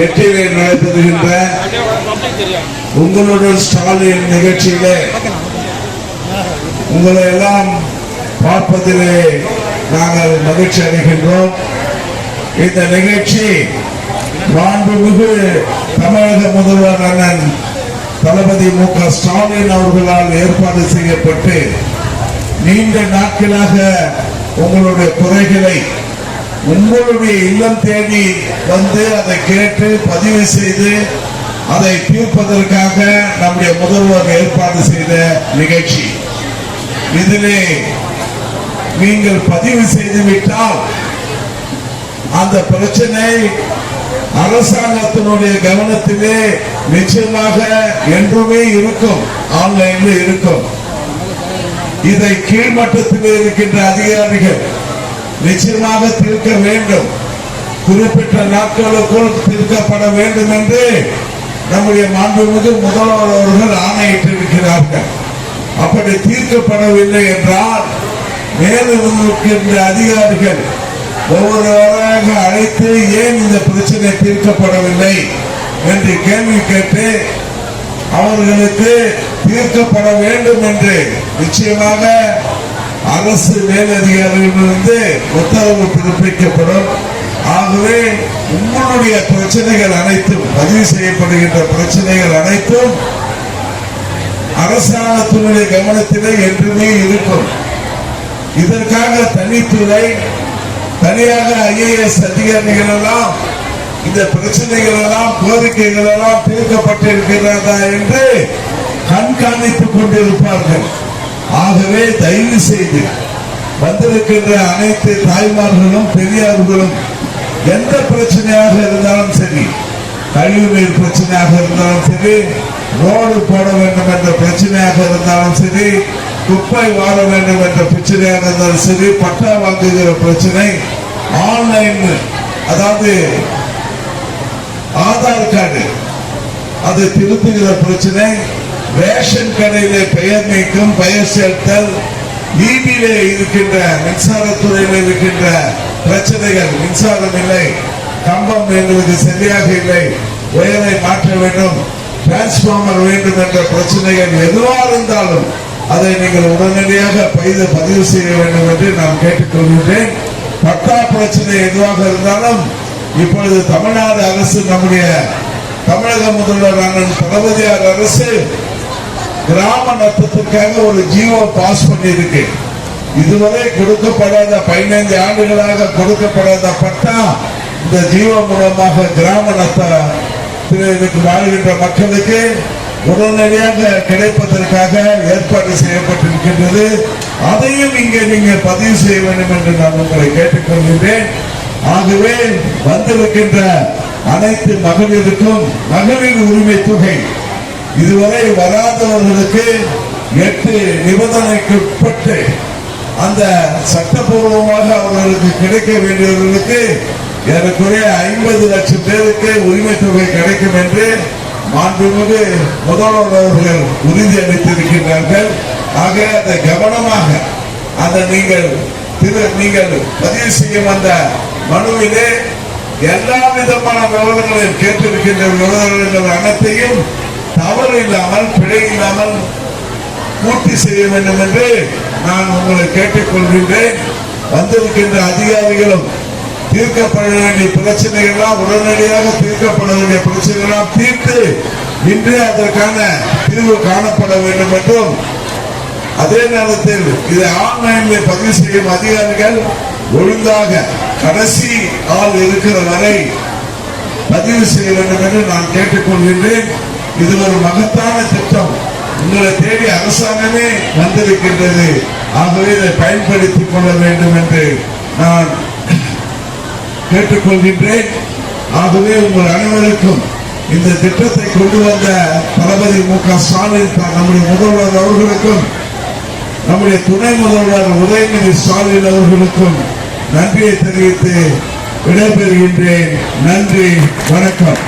8 நடைபெறுகின்ற உங்களுடன் ஸ்டாலின் நிகழ்ச்சியிலே உங்களை எல்லாம் பார்ப்பதிலே நாங்கள் மகிழ்ச்சி அடைகின்றோம். இந்த நிகழ்ச்சி மாண்புமிகு தமிழக முதல்வர் அண்ணன் தளபதி மு.க. ஸ்டாலின் அவர்களால் ஏற்பாடு செய்யப்பட்டு நீண்ட நாட்களாக உங்களுடைய குறைகளை உங்களுடைய இல்லம் தேடி வந்து அதை கேட்டு பதிவு செய்து அதை தீர்ப்பதற்காக நம்முடைய முதல்வர் ஏற்பாடு செய்த நிகழ்ச்சி. இதிலே நீங்கள் பதிவு செய்துவிட்டால் அந்த பிரச்சனை அரசாங்கத்தினுடைய கவனத்திலே நிச்சயமாக என்றுமே இருக்கும், ஆன்லைன்ல இருக்கும். இதை கீழ்மட்டத்தில் இருக்கின்ற அதிகாரிகள் நிச்சயமாக தீர்க்க வேண்டும், குறிப்பிட்ட நாட்களுக்குள் தீர்க்கப்பட வேண்டும் என்று நம்முடைய மாண்புமிகு முதல்வர் அவர்கள் ஆணையிட்டிருக்கிறார்கள். அப்படி தீர்க்கப்படவில்லை என்றால் மேலும் இருக்கின்ற அதிகாரிகள் ஒவ்வொருவராக அழைத்து ஏன் இந்த பிரச்சனை தீர்க்கப்படவில்லை என்று கேள்வி கேட்டு அவர்களுக்கு தீர்க்கப்பட வேண்டும் என்று நிச்சயமாக அரசு மேலதிகாரிகளிலிருந்து உத்தரவு பிறப்பிக்கப்படும். ஆகவே உங்களுடைய பிரச்சனைகள் அனைத்தும், பதிவு செய்யப்படுகின்ற பிரச்சனைகள் அனைத்தும் அரசாங்கத்தினுடைய கவனத்திலே என்றுமே இருக்கும். இதற்காக தனித்துறை, தனியாக ஐஏஎஸ் அதிகாரிகள் எல்லாம் இந்த பிரச்சனைகள் எல்லாம், கோரிக்கைகள் எல்லாம் தீர்க்கப்பட்டிருக்கிறதா என்று கண்காணித்துக் கொண்டிருப்பார்கள். ஆகவே தயவு செய்து வந்திருக்கின்ற அனைத்து தாய்மார்களும் பெரியார்களும் எந்த பிரச்சனையாக இருந்தாலும் சரி, கழிவுநீர் பிரச்சனையாக இருந்தாலும் சரி, ரோடு போட வேண்டும் என்ற பிரச்சனையாக இருந்தாலும் சரி, குப்பை வாழ வேண்டும் என்ற பிரச்சனையாக இருந்தாலும் சரி, பட்டா வாங்குகிற பிரச்சனை, ஆன்லைன் அதாவது ஆதார் கார்டு அது திருத்துகிற பிரச்சனை, ரேஷன் கடையிலே பெயர் நீக்கம், பெயர் சேர்த்தல், ஈபியிலே இருக்கின்ற மின்சாரத்துறையில் இருக்கின்ற பிரச்சனைகள், மின்சாரம் இல்லை, கம்பம் எங்களுக்கு சரியாக இல்லை, ஒயரை மாற்ற வேண்டும், டிரான்ஸ்பார்மர் வேண்டும் என்ற பிரச்சனைகள் எதுவாக இருந்தாலும் அதை நீங்கள் உடனடியாக பதிவு செய்ய வேண்டும் என்று நான் கேட்டுக்கொள்கின்றேன். பட்டா பிரச்சனை எதுவாக இருந்தாலும் இப்பொழுது தமிழ்நாடு அரசு, நம்முடைய தமிழக முதல்வர் அண்ணன் தளபதியார் அரசு கிராம நத்தத்திற்காக ஒரு ஜியோ பாஸ் பண்ணி இருக்கு. இதுவரை கொடுக்கப்படாத 15 ஆண்டுகளாக கொடுக்கப்படாத பட்டா இந்த ஜியோ மூலமாக கிராம நத்தத்தில் வாழ்கின்ற மக்களுக்கு உடனடியாக கிடைப்பதற்காக ஏற்பாடு செய்யப்பட்டிருக்கின்றது. அதையும் இங்கே நீங்கள் பதிவு செய்ய வேண்டும் என்று நான் உங்களை கேட்டுக்கொள்கின்றேன். ஆகவே வந்திருக்கின்ற அனைத்து மகளிருக்கும் மகளிர் உரிமை தொகை இதுவரை வராதவர்களுக்கு 8 நிபந்தனைக்கு உட்பட்டு அந்த சட்டப்பூர்வமாக அவர்களுக்கு கிடைக்க வேண்டியவர்களுக்கு ஏறக்குறைய 50 லட்சம் பேருக்கு உரிமை தொகை கிடைக்கும் என்று மாண்புமிகு முதல்வர் அவர்கள் உறுதி அளித்திருக்கின்றார்கள். ஆக அதை கவனமாக அந்த நீங்கள் பதிவு செய்ய வந்த மனுவிலே எல்லா விதமான விவரங்களையும் கேட்டிருக்கின்ற விவரங்கள் அனைத்தையும் தவறு இல்லாமல், பிழை இல்லாமல் பூர்த்தி செய்ய வேண்டும் என்று நான் உங்களை கேட்டுக்கொள்கின்றேன். வந்திருக்கின்ற அதிகாரிகளும் தீர்க்கப்பட வேண்டிய பிரச்சனைகள்லாம் உடனடியாக தீர்க்கப்பட வேண்டிய பிரச்சனைகளாம் தீர்த்து இன்று அதற்கான தீர்வு காணப்பட வேண்டும் என்றும், அதே நேரத்தில் இதை ஆன்லைனில் பதிவு செய்யும் அதிகாரிகள் ஒழுங்காக கடைசி ஆள் இருக்கிற வரை பதிவு செய்ய வேண்டும் என்று நான் கேட்டுக்கொள்கின்றேன். இது ஒரு மகத்தான திட்டம், உங்களை தேடி அரசாங்கமே வந்திருக்கின்றது. ஆகவே இதை பயன்படுத்திக் கொள்ள வேண்டும் என்று நான் கேட்டுக்கொள்கின்றேன். ஆகவே உங்கள் அனைவருக்கும் இந்த திட்டத்தை கொண்டு வந்த தளபதி மு.க. ஸ்டாலின் நம்முடைய முதல்வர் அவர்களுக்கும் நம்முடைய துணை முதல்வர் உதயநிதி ஸ்டாலின் அவர்களுக்கும் நன்றியை தெரிவித்து விடைபெறுகின்றேன். நன்றி, வணக்கம்.